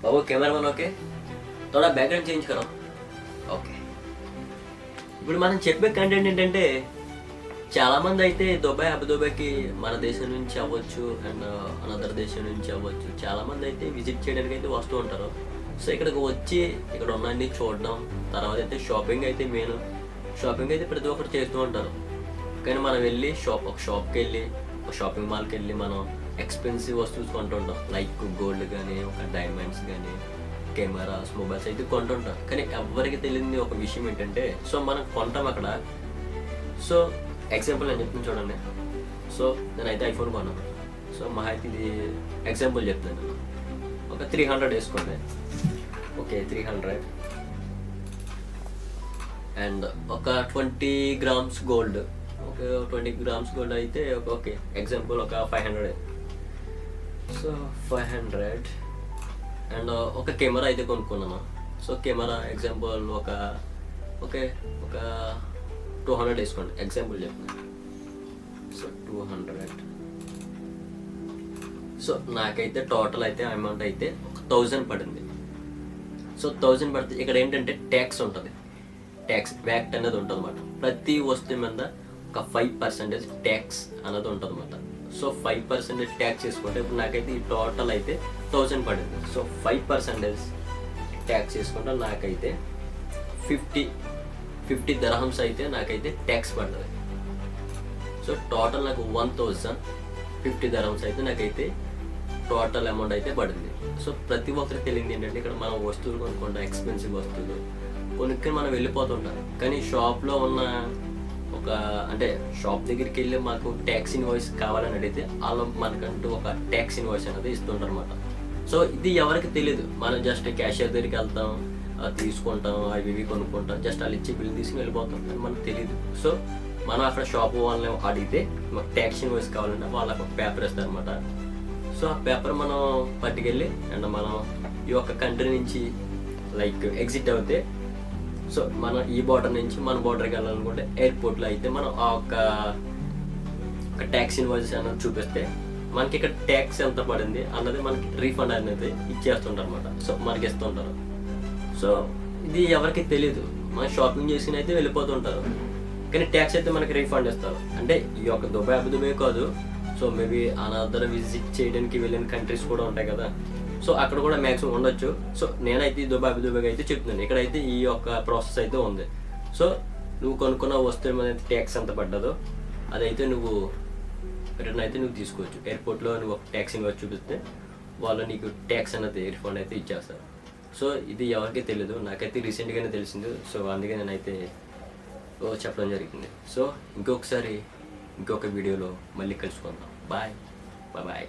బాబు cameraman okay, తోడా background change కరో. Okay, ఇప్పుడు మనం చెప్పే కంటెంట్ ఏంటంటే చాలామంది అయితే దుబాయ్ అబుదాబికి మన దేశం నుంచి అవ్వచ్చు అండ్ అనదర్ దేశం నుంచి అవ్వచ్చు చాలామంది అయితే విజిట్ చేయడానికి అయితే వస్తూ ఉంటారు. సో ఇక్కడికి వచ్చి ఇక్కడ ఉన్నన్ని చూడడం, తర్వాత అయితే షాపింగ్ అయితే మెయిన్. షాపింగ్ అయితే ప్రతి ఒక్కరు చేస్తూ ఉంటారు. కానీ మనం వెళ్ళి ఒక షాప్కి వెళ్ళి ఒక షాపింగ్ మాల్కి వెళ్ళి మనం ఎక్స్పెన్సివ్ వస్తువులు కొంటుంటాం. లైక్ గోల్డ్ కానీ, ఒక డైమండ్స్ కానీ, కెమెరాస్, మొబైల్స్ అయితే కొంటుంటాం. కానీ ఎవరికి తెలియని ఒక విషయం ఏంటంటే, సో మనం కొంటాం అక్కడ. సో ఎగ్జాంపుల్ నేను చెప్తాను చూడండి. సో నేనైతే ఐఫోన్ కొన్నాను. సో మా అయితే ఇది ఎగ్జాంపుల్ చెప్తాను. ఒక 300 వేసుకోండి. ఓకే, 300 అండ్ ఒక 20 grams gold. Okay, 20 grams gold అయితే ఓకే ఎగ్జాంపుల్ ఒక 500. సో 500 అండ్ ఒక కెమెరా అయితే కొనుక్కున్నాను. సో కెమెరా ఎగ్జాంపుల్ ఒక 200 వేసుకోండి, ఎగ్జాంపుల్ చెప్తాను. సో 200. సో నాకైతే టోటల్ అయితే అమౌంట్ అయితే 1000 పడింది. సో 1000 పడితే ఇక్కడ ఏంటంటే ట్యాక్స్ ఉంటుంది, ట్యాక్స్ వ్యాట్ అనేది ఉంటుంది అన్నమాట. ప్రతి వస్తువు మీద ఒక 5% ట్యాక్స్ అనేది ఉంటుంది అన్నమాట. సో 5% ట్యాక్స్ చేసుకుంటే ఇప్పుడు నాకైతే ఈ టోటల్ అయితే 1000 పడింది. సో 5% ట్యాక్స్ చేసుకుంటే నాకైతే 50 దర్హమ్స్ అయితే నాకైతే ట్యాక్స్ పడుతుంది. సో టోటల్ నాకు 1050 దర్హమ్స్ అయితే నాకైతే టోటల్ అమౌంట్ అయితే పడింది. సో ప్రతి ఒక్కరికి తెలియదు ఏంటంటే ఇక్కడ మనం వస్తువులు కొనుక్కుంటాం, ఎక్స్పెన్సివ్ వస్తువులు కొనుక్కొని మనం వెళ్ళిపోతుంటాం. కానీ షాప్లో ఉన్న అంటే షాప్ దగ్గరికి వెళ్ళి మాకు ట్యాక్స్ ఇన్వాయిస్ కావాలని అడిగితే వాళ్ళు మనకంటూ ఒక ట్యాక్స్ ఇన్వాయిస్ అనేది ఇస్తుంటారు అనమాట. సో ఇది ఎవరికి తెలియదు. మనం జస్ట్ క్యాషియర్ దగ్గరికి వెళ్తాం, తీసుకుంటాం, అవి ఇవి కొనుక్కుంటాం, జస్ట్ వాళ్ళు ఇచ్చి బిల్ తీసుకుని వెళ్ళిపోతాం, అని మనకు తెలియదు. సో మనం అక్కడ షాప్ వాళ్ళని అడిగితే మాకు ట్యాక్స్ ఇన్వాయిస్ కావాలంటే వాళ్ళకి ఒక పేపర్ ఇస్తారు అనమాట. సో ఆ పేపర్ మనం పట్టుకెళ్ళి అండ్ మనం ఈ యొక్క కంట్రీ నుంచి లైక్ ఎగ్జిట్ అవుతే, సో మనం ఈ బార్డర్ నుంచి మన బార్డర్కి వెళ్ళాలనుకుంటే ఎయిర్పోర్ట్లో అయితే మనం ఆ ఒక ట్యాక్స్ ఇన్వాయిస్ అనేది చూపిస్తే మనకి ఇక్కడ ట్యాక్స్ ఎంత పడింది అన్నది మనకి రీఫండ్ అనేది ఇచ్చేస్తుంటారు అనమాట. సో మనకి ఇస్తుంటారు. సో ఇది ఎవరికి తెలియదు. మనం షాపింగ్ చేసుకుని అయితే వెళ్ళిపోతుంటారు, కానీ ట్యాక్స్ అయితే మనకి రీఫండ్ ఇస్తారు. అంటే ఈ యొక్క దుబాయ్ అబుదాబి కాదు, సో మేబీ అనదర్ విజిట్ చేయడానికి వెళ్ళిన కంట్రీస్ కూడా ఉంటాయి కదా, సో అక్కడ కూడా మ్యాక్సిమం ఉండొచ్చు. సో నేనైతే దుబాయ్ అబుదాబికి అయితే చెప్తున్నాను, ఇక్కడైతే ఈ యొక్క ప్రాసెస్ అయితే ఉంది. సో నువ్వు కొనుక్కున్న వస్తువు మీద ట్యాక్స్ ఎంత పడ్డదో అదైతే నువ్వు రిటర్న్ అయితే నువ్వు తీసుకోవచ్చు. ఎయిర్పోర్ట్లో నువ్వు ఒక ట్యాక్స్ ఇన్వాయిస్ చూపిస్తే వాళ్ళు నీకు ట్యాక్స్ అనేది రీఫండ్ అయితే ఇచ్చేస్తారు. సో ఇది ఎవరికి తెలియదు, నాకైతే రీసెంట్గానే తెలిసింది. సో అందుకే నేనైతే చెప్పడం జరిగింది. సో ఇంకొక వీడియోలో మళ్ళీ కలుసుకుందాం. Bye bye.